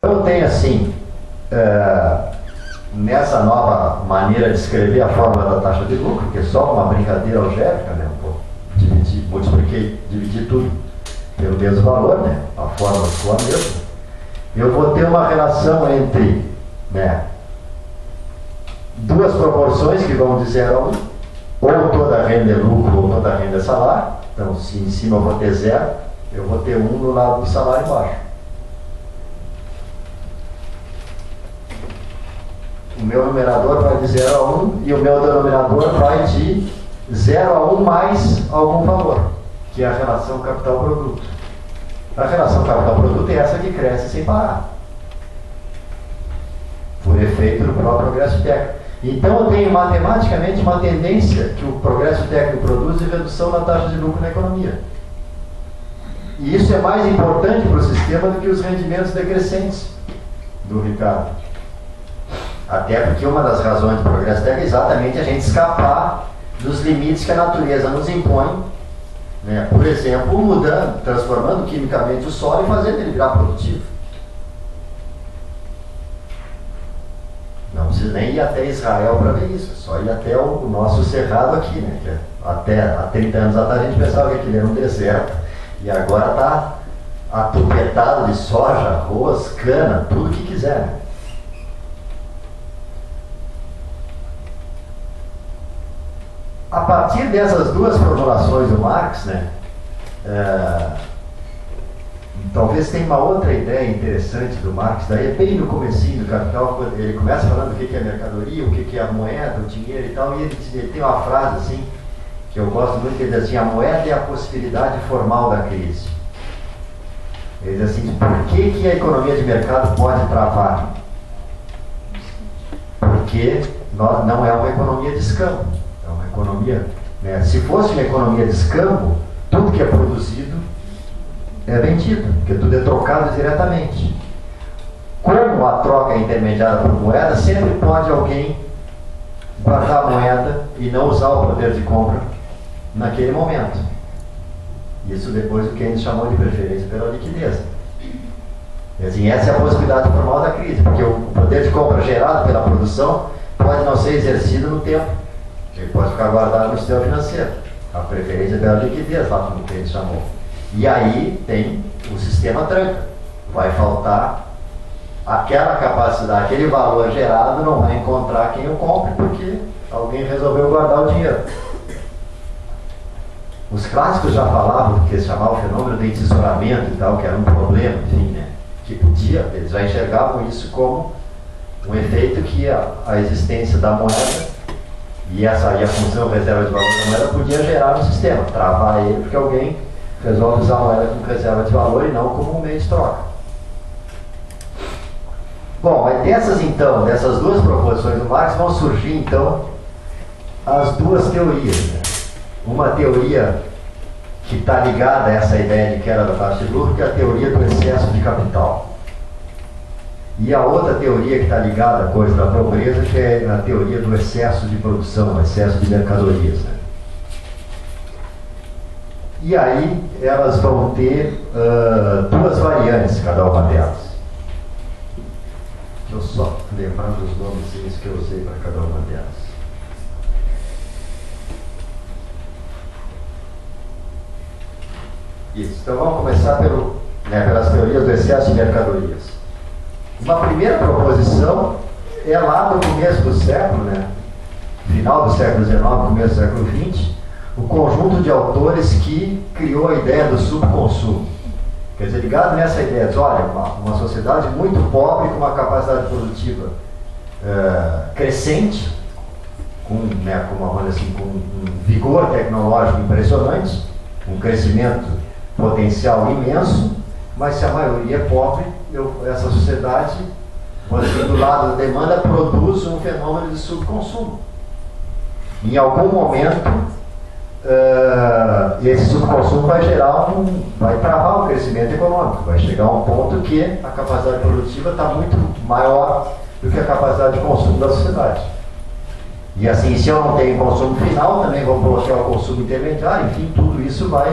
Eu tenho assim, nessa nova maneira de escrever a fórmula da taxa de lucro, que é só uma brincadeira algébrica, né? Dividir tudo pelo mesmo valor, né? A fórmula ficou a mesma. Eu vou ter uma relação entre, né, duas proporções que vão de 0 a 1, ou toda renda é lucro ou toda renda é salário. Então, se em cima eu vou ter 0, eu vou ter 1 no lado do salário embaixo. O meu numerador vai de 0 a 1 e o meu denominador vai de 0 a 1 mais algum valor, que é a relação capital-produto. A relação capital-produto é essa que cresce sem parar, por efeito do próprio progresso técnico. Então eu tenho matematicamente uma tendência que o progresso técnico produz de redução da taxa de lucro na economia. E isso é mais importante para o sistema do que os rendimentos decrescentes do Ricardo. Até porque uma das razões do progresso técnico é exatamente a gente escapar dos limites que a natureza nos impõe, né? Por exemplo, mudando, transformando quimicamente o solo e fazendo ele virar produtivo. Não precisa nem ir até Israel para ver isso, é só ir até o nosso cerrado aqui, né? Que até há 30 anos atrás a gente pensava que aquilo era um deserto, e agora está atupetado de soja, arroz, cana, tudo que quiser, né? A partir dessas duas formulações do Marx, né, talvez tenha uma outra ideia interessante do Marx, daí é bem no comecinho do Capital, ele começa falando o que é mercadoria, o que é a moeda, o dinheiro e tal, e ele tem uma frase assim, que eu gosto muito, que ele diz assim: a moeda é a possibilidade formal da crise. Ele diz assim: por que a economia de mercado pode travar? Porque não é uma economia de escambo. É uma economia, né? Se fosse uma economia de escambo, tudo que é produzido é vendido, porque tudo é trocado diretamente. Como a troca é intermediada por moeda, sempre pode alguém guardar a moeda e não usar o poder de compra naquele momento. Isso depois o Keynes chamou de preferência pela liquidez. E assim, essa é a possibilidade formal da crise, porque o poder de compra gerado pela produção pode não ser exercido no tempo. Ele pode ficar guardado no sistema financeiro. A preferência pela liquidez, lá como o Keynes chamou. E aí tem o sistema tranca. Vai faltar aquela capacidade, aquele valor gerado não vai encontrar quem o compre, porque alguém resolveu guardar o dinheiro. Os clássicos já falavam do que se chamava o fenômeno de entesouramento e tal, que era um problema, enfim, né? Que podia, eles já enxergavam isso como um efeito que a existência da moeda e a função reserva de valor da moeda podia gerar no sistema, travar ele, porque alguém resolve usar a moeda como reserva de valor e não como um meio de troca. Bom, mas dessas duas proposições do Marx vão surgir então as duas teorias, né? Uma teoria que está ligada a essa ideia de queda da taxa de lucro, que é a teoria do excesso de capital. E a outra teoria que está ligada à coisa da pobreza, que é a teoria do excesso de produção, excesso de mercadorias, né? E aí elas vão ter duas variantes, cada uma delas. Deixa eu só lembrar dos nomes que eu usei para cada uma delas. Isso, então vamos começar pelas teorias do excesso de mercadorias. Uma primeira proposição é lá no começo do século, né? Final do século XIX, começo do século XX, o conjunto de autores que criou a ideia do subconsumo. Quer dizer, ligado nessa ideia de, olha, uma sociedade muito pobre com uma capacidade produtiva crescente, com um vigor tecnológico impressionante, um crescimento potencial imenso, mas se a maioria é pobre, essa sociedade, do lado da demanda, produz um fenômeno de subconsumo. Em algum momento, esse subconsumo vai travar o crescimento econômico, vai chegar a um ponto que a capacidade produtiva está muito maior do que a capacidade de consumo da sociedade. E assim, se eu não tenho consumo final, também vou bloquear o consumo intermediário, enfim, tudo isso vai,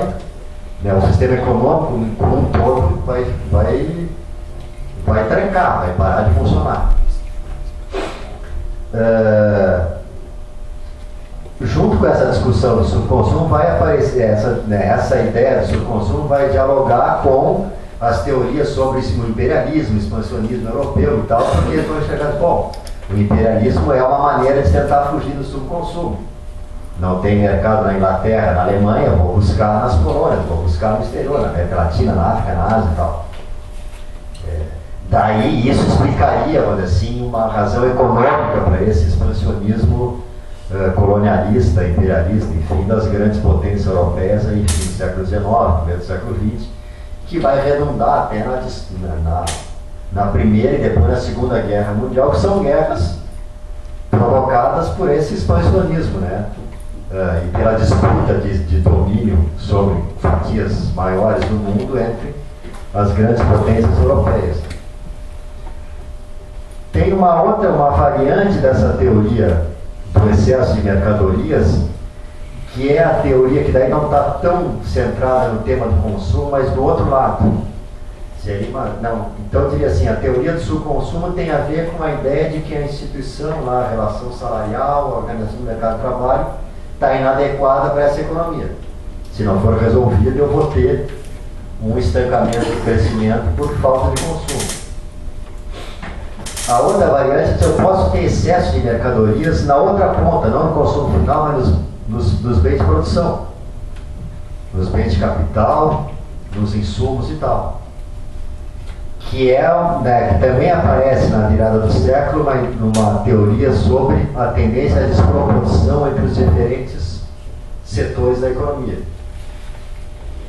né, o sistema econômico como um todo vai vai trancar, vai parar de funcionar. Junto com essa discussão do subconsumo vai aparecer essa ideia do subconsumo vai dialogar com as teorias sobre o imperialismo, expansionismo europeu e tal, porque eles vão enxergar, bom, o imperialismo é uma maneira de tentar fugir do subconsumo. Não tem mercado na Inglaterra, na Alemanha, vou buscar nas colônias, vou buscar no exterior, na América Latina, na África, na Ásia e tal. Daí isso explicaria, vamos dizer assim, uma razão econômica para esse expansionismo colonialista, imperialista, enfim, das grandes potências europeias aí, fim do século XIX, começo do século XX, que vai redundar até na Primeira e depois na Segunda Guerra Mundial, que são guerras provocadas por esse expansionismo, né? E pela disputa de domínio sobre fatias maiores do mundo entre as grandes potências europeias. Tem uma variante dessa teoria do excesso de mercadorias, que é a teoria que daí não está tão centrada no tema do consumo, mas do outro lado. Então eu diria assim, a teoria do subconsumo tem a ver com a ideia de que a instituição, lá, a relação salarial, a organização do mercado de trabalho, está inadequada para essa economia. Se não for resolvido, eu vou ter um estancamento do crescimento por falta de consumo. A outra variante é eu posso ter excesso de mercadorias na outra ponta, não no consumo final, mas nos bens de produção, nos bens de capital, nos insumos e tal. Que também aparece na virada do século numa teoria sobre a tendência à desproporção entre os diferentes setores da economia.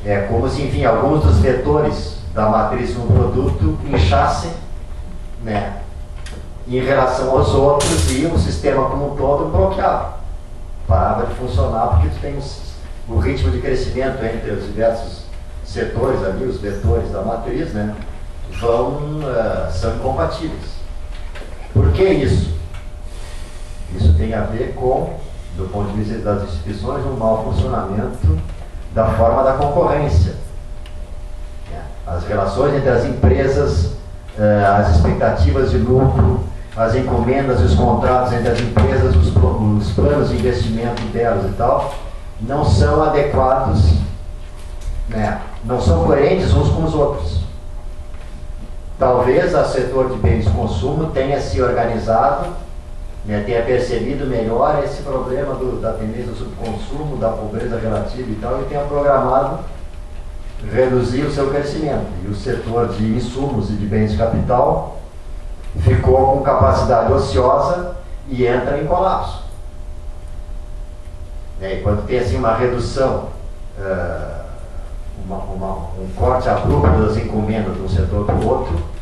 É como se, enfim, alguns dos vetores da matriz de um produto inchassem, né, em relação aos outros, e o sistema como um todo bloqueava. Parava de funcionar porque tu tem o ritmo de crescimento entre os diversos setores ali, os vetores da matriz, né, são incompatíveis. Por que isso? Isso tem a ver com, do ponto de vista das instituições, um mau funcionamento da forma da concorrência. As relações entre as empresas, as expectativas de lucro, as encomendas e os contratos entre as empresas, os planos de investimento delas e tal, não são adequados, né? Não são coerentes uns com os outros. Talvez o setor de bens de consumo tenha se organizado, né, tenha percebido melhor esse problema da tendência do subconsumo, da pobreza relativa e tal, e tenha programado reduzir o seu crescimento. E o setor de insumos e de bens de capital ficou com capacidade ociosa e entra em colapso. E quando tem assim uma redução, um corte abrupto das encomendas de um setor para o outro,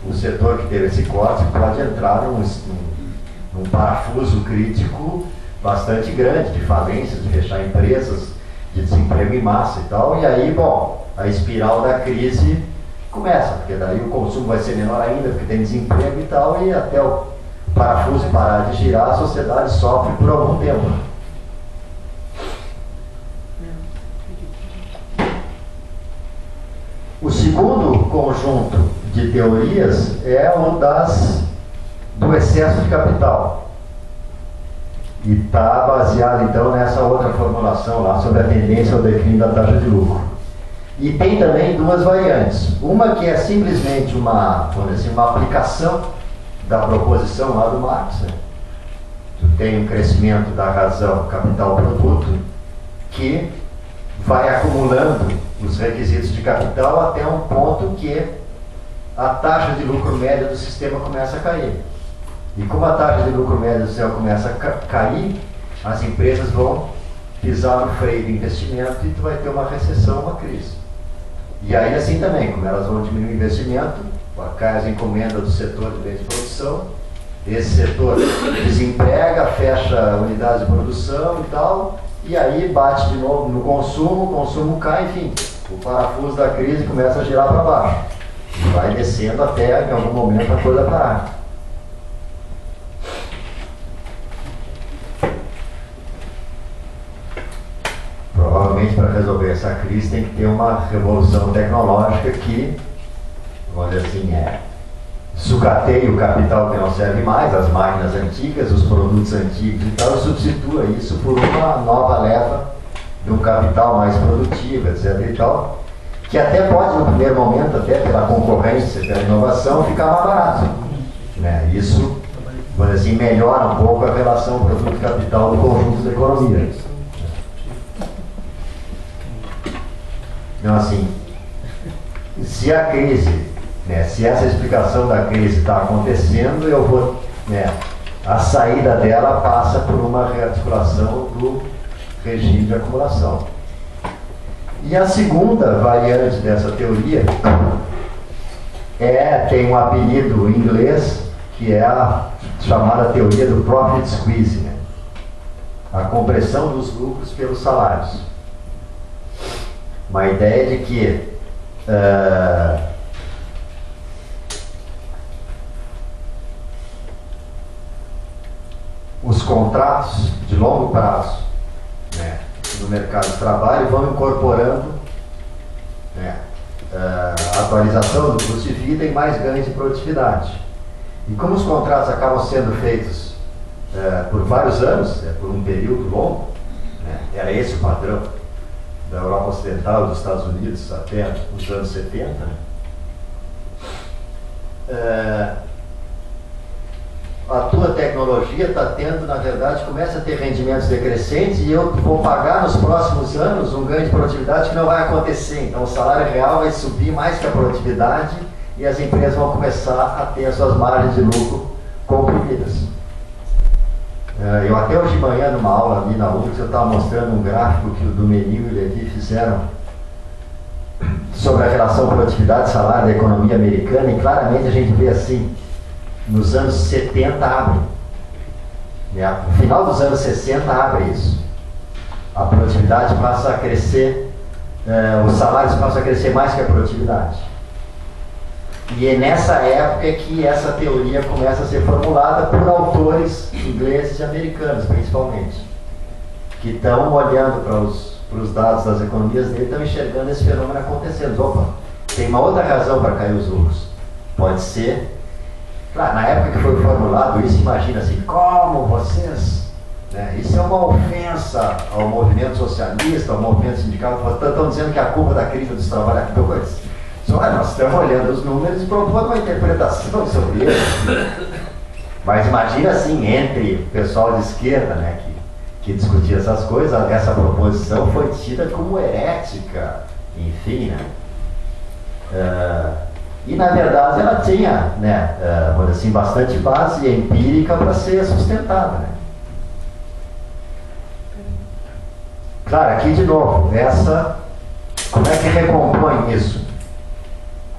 o setor que teve esse corte pode entrar num parafuso crítico bastante grande, de falências, de fechar empresas, de desemprego em massa e tal, e aí, bom, a espiral da crise começa, porque daí o consumo vai ser menor ainda, porque tem desemprego e tal, e até o parafuso parar de girar, a sociedade sofre por algum tempo. O segundo conjunto de teorias é o do excesso de capital. E está baseado então nessa outra formulação lá sobre a tendência ao declínio da taxa de lucro. E tem também duas variantes. Uma que é simplesmente uma aplicação da proposição lá do Marx, né? Tu tem um crescimento da razão capital-produto que vai acumulando os requisitos de capital até um ponto que a taxa de lucro média do sistema começa a cair. E como a taxa de lucro média do sistema começa a cair, as empresas vão pisar no freio do investimento e tu vai ter uma recessão, uma crise. E aí assim também, como elas vão diminuir o investimento, cai as encomendas do setor de bens de produção, esse setor desemprega, fecha unidades de produção e tal, e aí bate de novo no consumo, o consumo cai, enfim, o parafuso da crise começa a girar para baixo. E vai descendo até que em algum momento a coisa parar. Provavelmente para resolver essa crise tem que ter uma revolução tecnológica que, vamos dizer assim, sucateia o capital que não serve mais, as máquinas antigas, os produtos antigos e tal, e substitua isso por uma nova leva de um capital mais produtivo, etc. e tal, que até pode, no primeiro momento, até pela concorrência, pela inovação, ficar mais barato. Né? Isso, vamos dizer assim, melhora um pouco a relação produto-capital do conjunto da economia. Então, assim, se a crise, né, se essa explicação da crise está acontecendo, eu vou, né, a saída dela passa por uma rearticulação do regime de acumulação. E a segunda variante dessa teoria tem um apelido em inglês, que é a chamada teoria do profit squeeze, né? A compressão dos lucros pelos salários. Uma ideia de que os contratos de longo prazo, né, no mercado de trabalho vão incorporando, né, a atualização do custo de vida e mais ganhos de produtividade. E como os contratos acabam sendo feitos por vários anos, por um período longo, né, era esse o padrão da Europa Ocidental e dos Estados Unidos até os anos 70, né? A tua tecnologia está tendo, na verdade, começa a ter rendimentos decrescentes e eu vou pagar nos próximos anos um ganho de produtividade que não vai acontecer. Então o salário real vai subir mais que a produtividade e as empresas vão começar a ter as suas margens de lucro comprimidas. Eu até hoje de manhã, numa aula ali na UFRGS, eu estava mostrando um gráfico que o Dumenil e o Levi fizeram sobre a relação produtividade-salário da economia americana, e claramente a gente vê assim, nos anos 70 abre, né? No final dos anos 60 abre isso. A produtividade passa a crescer, os salários passam a crescer mais que a produtividade. E é nessa época que essa teoria começa a ser formulada por autores ingleses e americanos, principalmente, que estão olhando para os dados das economias dele, estão enxergando esse fenômeno acontecendo. Opa, tem uma outra razão para cair os lucros. Pode ser, claro, na época que foi formulado isso, imagina assim, como vocês, né, isso é uma ofensa ao movimento socialista, ao movimento sindical, estão dizendo que é a culpa da crise dos trabalhadores. Nós estamos olhando os números e propondo uma interpretação sobre isso. Mas imagina assim, entre o pessoal de esquerda, né, que discutia essas coisas, essa proposição foi tida como herética, enfim, né? E na verdade ela tinha, né, assim, bastante base empírica para ser sustentada, né? Claro, aqui de novo, como é que recompõe isso?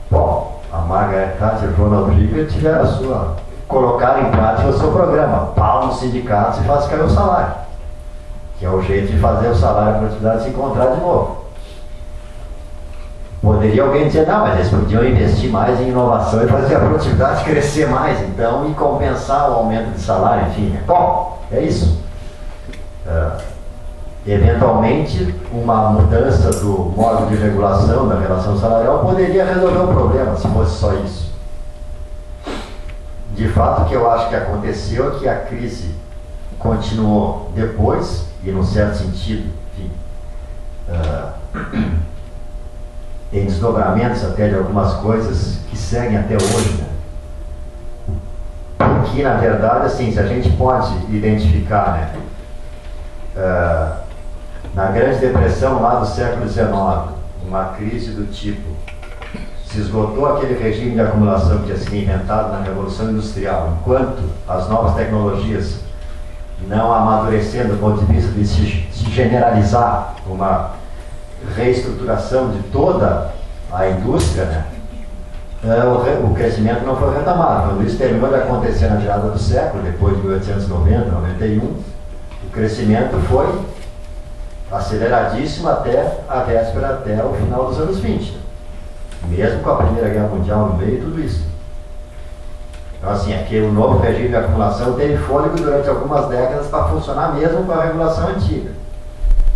Bom, a Margaret Thatcher e o Ronald Reagan tiveram colocaram em prática o seu programa, pau nos sindicatos e faz cair o salário, que é o jeito de fazer o salário e a produtividade se encontrar de novo. Poderia alguém dizer, não, mas eles podiam investir mais em inovação e fazer a produtividade crescer mais, então, e compensar o aumento de salário, enfim. Bom, é isso. Eventualmente, uma mudança do modo de regulação da relação salarial poderia resolver o problema, se fosse só isso. De fato, o que eu acho que aconteceu é que a crise continuou depois, e num certo sentido, enfim, tem desdobramentos até de algumas coisas que seguem até hoje, né? Porque, na verdade, assim, se a gente pode identificar, né, na Grande Depressão lá do século XIX, uma crise do tipo, se esgotou aquele regime de acumulação que tinha sido inventado na Revolução Industrial, enquanto as novas tecnologias não amadureceram do ponto de vista de se generalizar uma reestruturação de toda a indústria, né? O crescimento não foi retomado. Quando isso terminou de acontecer na virada do século, depois de 1890, 91, o crescimento foi aceleradíssimo até a véspera, até o final dos anos 20, mesmo com a Primeira Guerra Mundial no meio e tudo isso. Então, assim, o novo regime de acumulação teve fôlego durante algumas décadas para funcionar mesmo com a regulação antiga.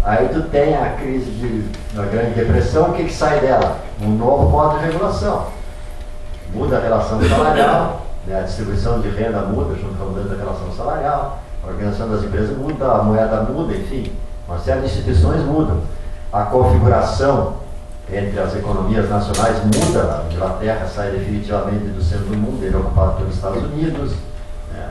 Aí tu tem a crise da Grande Depressão, o que sai dela? Um novo modo de regulação. muda a relação salarial, né? A distribuição de renda muda junto com a mudança da relação salarial, a organização das empresas muda, a moeda muda, enfim, uma série de instituições mudam. A configuração entre as economias nacionais muda, a Inglaterra sai definitivamente do centro do mundo, ele é ocupado pelos Estados Unidos, né?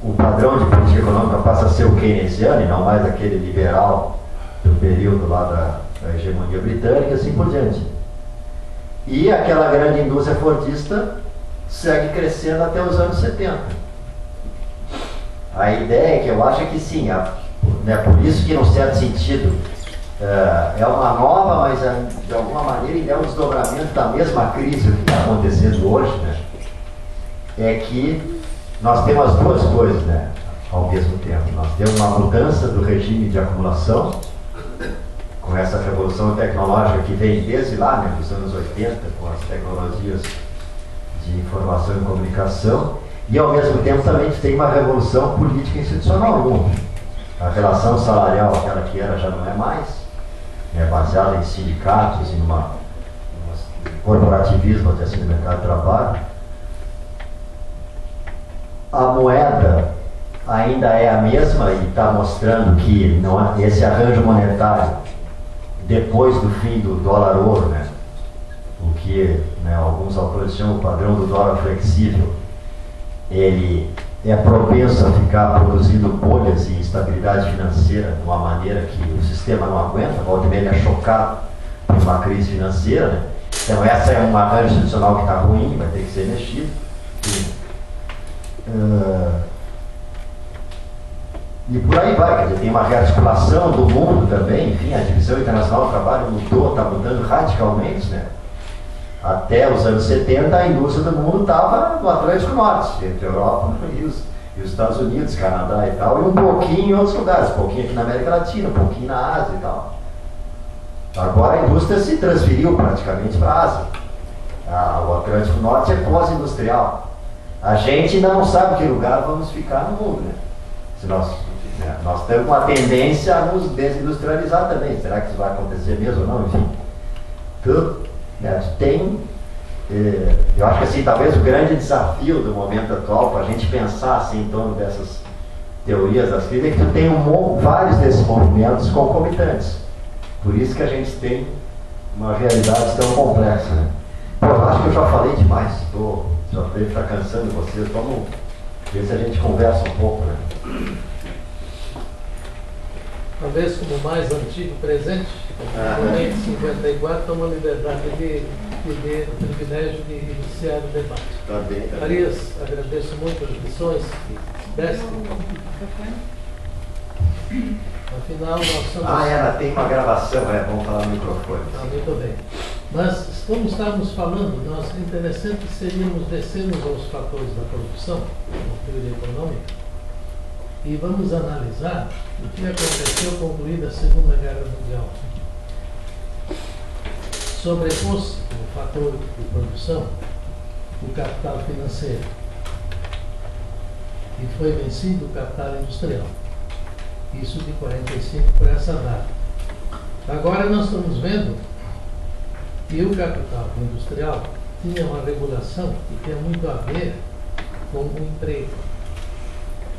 O padrão de política econômica passa a ser o keynesiano e não mais aquele liberal do período lá da hegemonia britânica e assim por diante. E aquela grande indústria fordista segue crescendo até os anos 70. A ideia que eu acho é que sim, né, por isso que, num certo sentido, é uma nova, mas de alguma maneira ele é um desdobramento da mesma crise que está acontecendo hoje, né? É que nós temos as duas coisas, né, ao mesmo tempo. Nós temos uma mudança do regime de acumulação, com essa revolução tecnológica que vem desde lá, né, dos anos 80, com as tecnologias de informação e comunicação, e ao mesmo tempo também tem uma revolução política e institucional no mundo. A relação salarial, aquela que era, já não é mais, é baseada em sindicatos, em um corporativismo, até assim, no mercado de trabalho. A moeda ainda é a mesma e está mostrando que não, esse arranjo monetário, depois do fim do dólar-ouro, né, o que, né, alguns autores chamam o padrão do dólar flexível, ele é propenso a ficar produzindo bolhas e instabilidade financeira de uma maneira que o sistema não aguenta, volta e meia ele é chocado por uma crise financeira, né? Então essa é um arranjo institucional que está ruim, vai ter que ser mexido. E por aí vai, quer dizer, tem uma rearticulação do mundo também, enfim, a divisão internacional do trabalho mudou, está mudando radicalmente, né? Até os anos 70 a indústria do mundo estava no Atlântico Norte, entre a Europa e os Estados Unidos, Canadá e tal, e um pouquinho em outros lugares, um pouquinho aqui na América Latina, um pouquinho na Ásia e tal. Agora a indústria se transferiu praticamente para a Ásia. O Atlântico Norte é pós-industrial. A gente ainda não sabe que lugar vamos ficar no mundo, né? Se nós temos uma tendência a nos desindustrializar também. Será que isso vai acontecer mesmo ou não? Enfim, tudo, né, tem, eu acho que assim, talvez o grande desafio do momento atual para a gente pensar assim, em torno dessas teorias das crises é que tu tem vários desses movimentos concomitantes. Por isso que a gente tem uma realidade tão complexa, né? Pô, eu acho que eu já falei demais, já devo estar cansando vocês. Vamos ver se a gente conversa um pouco, né? Talvez como mais antigo presente, em 54, toma a liberdade de ter o privilégio de iniciar o debate. Tá bem. Farias, agradeço muito as lições que deste. Afinal, nós somos... ela tem uma gravação, vamos falar no microfone. Muito bem. Mas, como estávamos falando, interessante seríamos descermos aos fatores da produção, na teoria econômica, e vamos analisar o que aconteceu concluída a Segunda Guerra Mundial. Sobrepôs-se como fator de produção o capital financeiro e foi vencido o capital industrial. Isso de 45 por essa data. Agora nós estamos vendo que o capital industrial tinha uma regulação que tinha muito a ver com o emprego.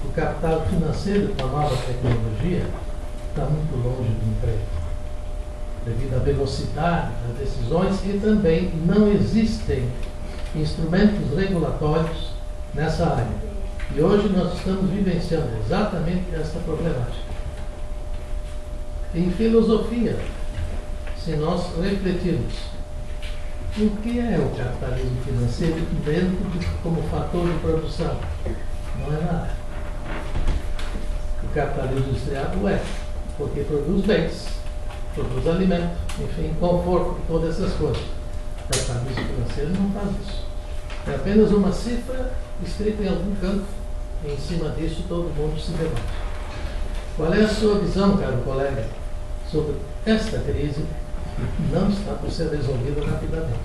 O capital financeiro, com a nova tecnologia, está muito longe do emprego, devido à velocidade das decisões e também não existem instrumentos regulatórios nessa área. E hoje nós estamos vivenciando exatamente essa problemática. Em filosofia, se nós refletirmos o que é o capitalismo financeiro como fator de produção, não é nada. O capitalismo industrial é, porque produz bens, produz alimento, enfim, conforto, todas essas coisas. O capitalismo financeiro não faz isso. É apenas uma cifra escrita em algum canto, e em cima disso todo mundo se debate. Qual é a sua visão, caro colega, sobre esta crise que não está por ser resolvida rapidamente?